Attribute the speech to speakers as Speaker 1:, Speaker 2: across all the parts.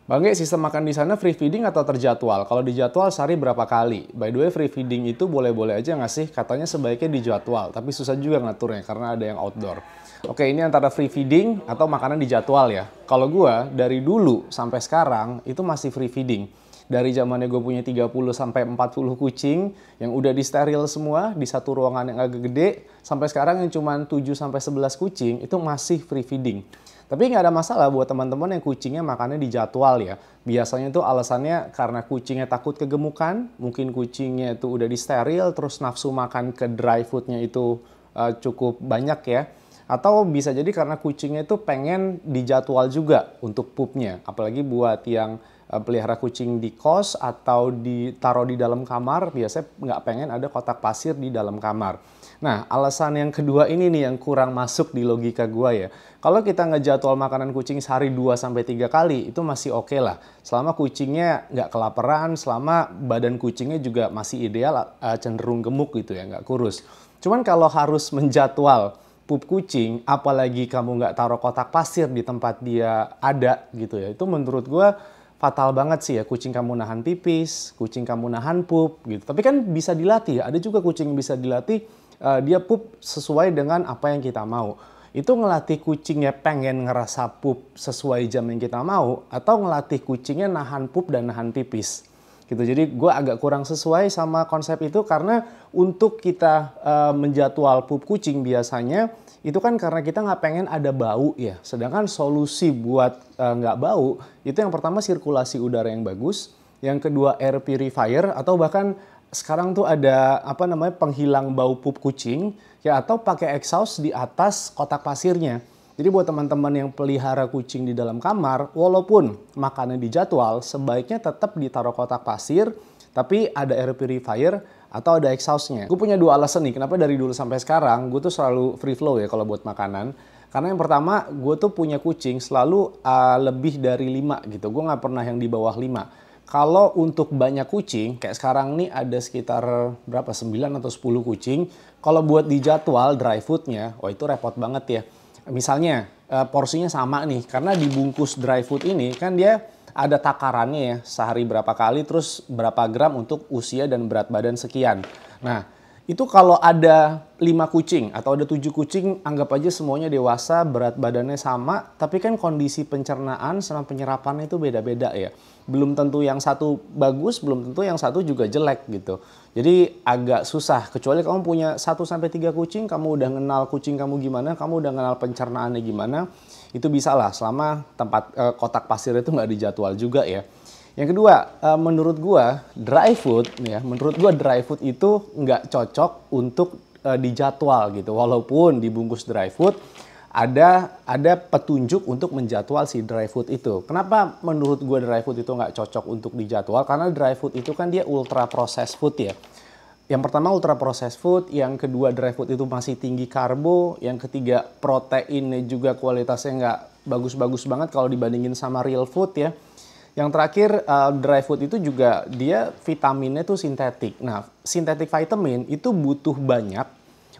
Speaker 1: Bang, sistem makan di sana free feeding atau terjadwal? Kalau dijadwal sehari berapa kali? By the way, free feeding itu boleh-boleh aja nggak sih? Katanya sebaiknya dijadwal, tapi susah juga ngaturnya karena ada yang outdoor. Oke, ini antara free feeding atau makanan dijadwal ya. Kalau gua dari dulu sampai sekarang itu masih free feeding. Dari zamannya gue punya 30 sampai 40 kucing yang udah disteril semua di satu ruangan yang agak gede, sampai sekarang yang cuma 7 sampai 11 kucing itu masih free feeding. Tapi nggak ada masalah buat teman-teman yang kucingnya makannya di jadwal ya. Biasanya itu alasannya karena kucingnya takut kegemukan, mungkin kucingnya itu udah disteril, terus nafsu makan ke dry foodnya itu cukup banyak ya. Atau bisa jadi karena kucingnya itu pengen dijadwal juga untuk pupnya. Apalagi buat yang pelihara kucing di kos atau ditaruh di dalam kamar, biasanya nggak pengen ada kotak pasir di dalam kamar. Nah, alasan yang kedua ini nih yang kurang masuk di logika gua ya. Kalau kita ngejadwal makanan kucing sehari 2 sampai 3 kali, itu masih oke lah. Selama kucingnya nggak kelaparan, selama badan kucingnya juga masih ideal, cenderung gemuk gitu ya, nggak kurus. Cuman kalau harus menjadwal pup kucing, apalagi kamu nggak taruh kotak pasir di tempat dia ada gitu ya, itu menurut gua fatal banget sih ya. Kucing kamu nahan pipis, kucing kamu nahan pup gitu. Tapi kan bisa dilatih ya, ada juga kucing yang bisa dilatih dia pup sesuai dengan apa yang kita mau. Itu ngelatih kucingnya pengen ngerasa pup sesuai jam yang kita mau, atau ngelatih kucingnya nahan pup dan nahan pipis. Gitu. Jadi gue agak kurang sesuai sama konsep itu karena untuk kita menjadwal pup kucing biasanya itu kan karena kita nggak pengen ada bau ya. Sedangkan solusi buat nggak bau itu yang pertama sirkulasi udara yang bagus, yang kedua air purifier atau bahkan sekarang tuh ada apa namanya penghilang bau pup kucing ya, atau pakai exhaust di atas kotak pasirnya. Jadi buat teman-teman yang pelihara kucing di dalam kamar, walaupun makannya dijadwal, sebaiknya tetap ditaruh kotak pasir, tapi ada air purifier atau ada exhaustnya. Gue punya dua alasan nih, kenapa dari dulu sampai sekarang gue tuh selalu free flow ya kalau buat makanan. Karena yang pertama, gue tuh punya kucing selalu lebih dari 5 gitu. Gue nggak pernah yang di bawah 5. Kalau untuk banyak kucing, kayak sekarang nih ada sekitar berapa, 9 atau 10 kucing. Kalau buat dijadwal dry foodnya, wah itu repot banget ya. Misalnya porsinya sama nih, karena dibungkus dry food ini kan dia ada takarannya ya, sehari berapa kali, terus berapa gram untuk usia dan berat badan sekian. Nah, itu kalau ada 5 kucing atau ada 7 kucing, anggap aja semuanya dewasa, berat badannya sama, tapi kan kondisi pencernaan sama penyerapannya itu beda-beda ya. Belum tentu yang satu bagus, belum tentu yang satu juga jelek gitu. Jadi agak susah, kecuali kamu punya 1 sampai 3 kucing, kamu udah kenal kucing kamu gimana, kamu udah kenal pencernaannya gimana, itu bisa lah selama tempat kotak pasir itu nggak dijadwal juga ya. Yang kedua, menurut gua dry food itu nggak cocok untuk dijadwal gitu. Walaupun dibungkus dry food ada petunjuk untuk menjadwal si dry food itu. Kenapa menurut gua dry food itu nggak cocok untuk dijadwal? Karena dry food itu kan dia ultra processed food ya. Yang pertama ultra processed food, yang kedua dry food itu masih tinggi karbo, yang ketiga proteinnya juga kualitasnya nggak bagus-bagus banget kalau dibandingin sama real food ya. Yang terakhir, dry food itu juga dia vitaminnya tuh sintetik. Nah, sintetik vitamin itu butuh banyak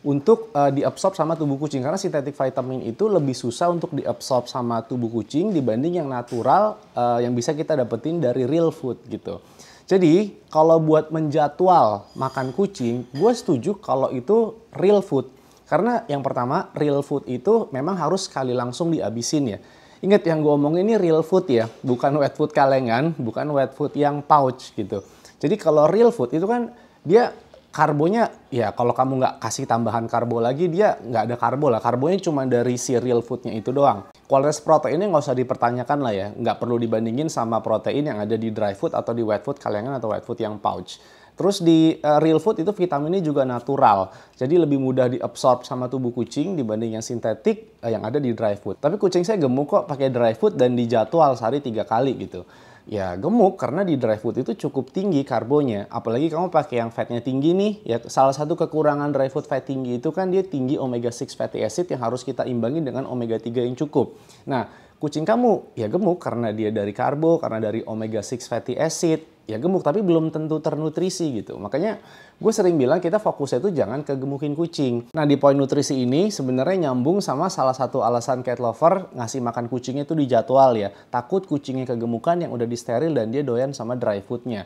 Speaker 1: untuk diabsorb sama tubuh kucing. Karena sintetik vitamin itu lebih susah untuk diabsorb sama tubuh kucing dibanding yang natural yang bisa kita dapetin dari real food gitu. Jadi, kalau buat menjadwal makan kucing, gue setuju kalau itu real food. Karena yang pertama, real food itu memang harus sekali langsung dihabisin ya. Ingat yang gue omongin ini real food ya, bukan wet food kalengan, bukan wet food yang pouch gitu. Jadi kalau real food itu kan dia karbonya ya kalau kamu nggak kasih tambahan karbo lagi dia nggak ada karbo lah. Karbonya cuma dari si real foodnya itu doang. Kualitas proteinnya nggak usah dipertanyakan lah ya, nggak perlu dibandingin sama protein yang ada di dry food atau di wet food kalengan atau wet food yang pouch. Terus di real food itu vitaminnya juga natural. Jadi lebih mudah diabsorb sama tubuh kucing dibanding yang sintetik yang ada di dry food. Tapi kucing saya gemuk kok pakai dry food dan dijadwal sehari 3 kali gitu. Ya gemuk karena di dry food itu cukup tinggi karbonya. Apalagi kamu pakai yang fatnya tinggi nih. Ya salah satu kekurangan dry food fat tinggi itu kan dia tinggi omega 6 fatty acid yang harus kita imbangi dengan omega 3 yang cukup. Nah, Kucing kamu ya gemuk karena dia dari karbo, karena dari omega 6 fatty acid, ya gemuk tapi belum tentu ternutrisi gitu. Makanya gue sering bilang kita fokusnya itu jangan kegemukin kucing. Nah di poin nutrisi ini sebenarnya nyambung sama salah satu alasan cat lover ngasih makan kucingnya itu di jadwal ya. Takut kucingnya kegemukan yang udah disteril dan dia doyan sama dry foodnya.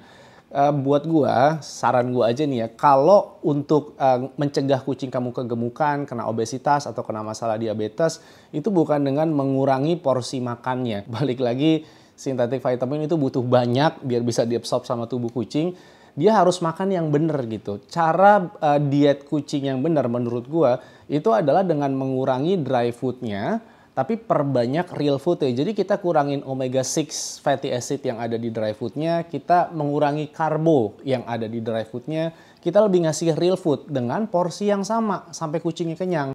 Speaker 1: Buat gua, saran gua aja nih ya, kalau untuk mencegah kucing kamu kegemukan, kena obesitas atau kena masalah diabetes, itu bukan dengan mengurangi porsi makannya. Balik lagi, sintetik vitamin itu butuh banyak biar bisa diabsorb sama tubuh kucing. Dia harus makan yang benar gitu. Cara diet kucing yang benar menurut gua itu adalah dengan mengurangi dry foodnya, tapi perbanyak real food ya. Jadi kita kurangin omega 6 fatty acid yang ada di dry foodnya, kita mengurangi karbo yang ada di dry foodnya, kita lebih ngasih real food dengan porsi yang sama sampai kucingnya kenyang.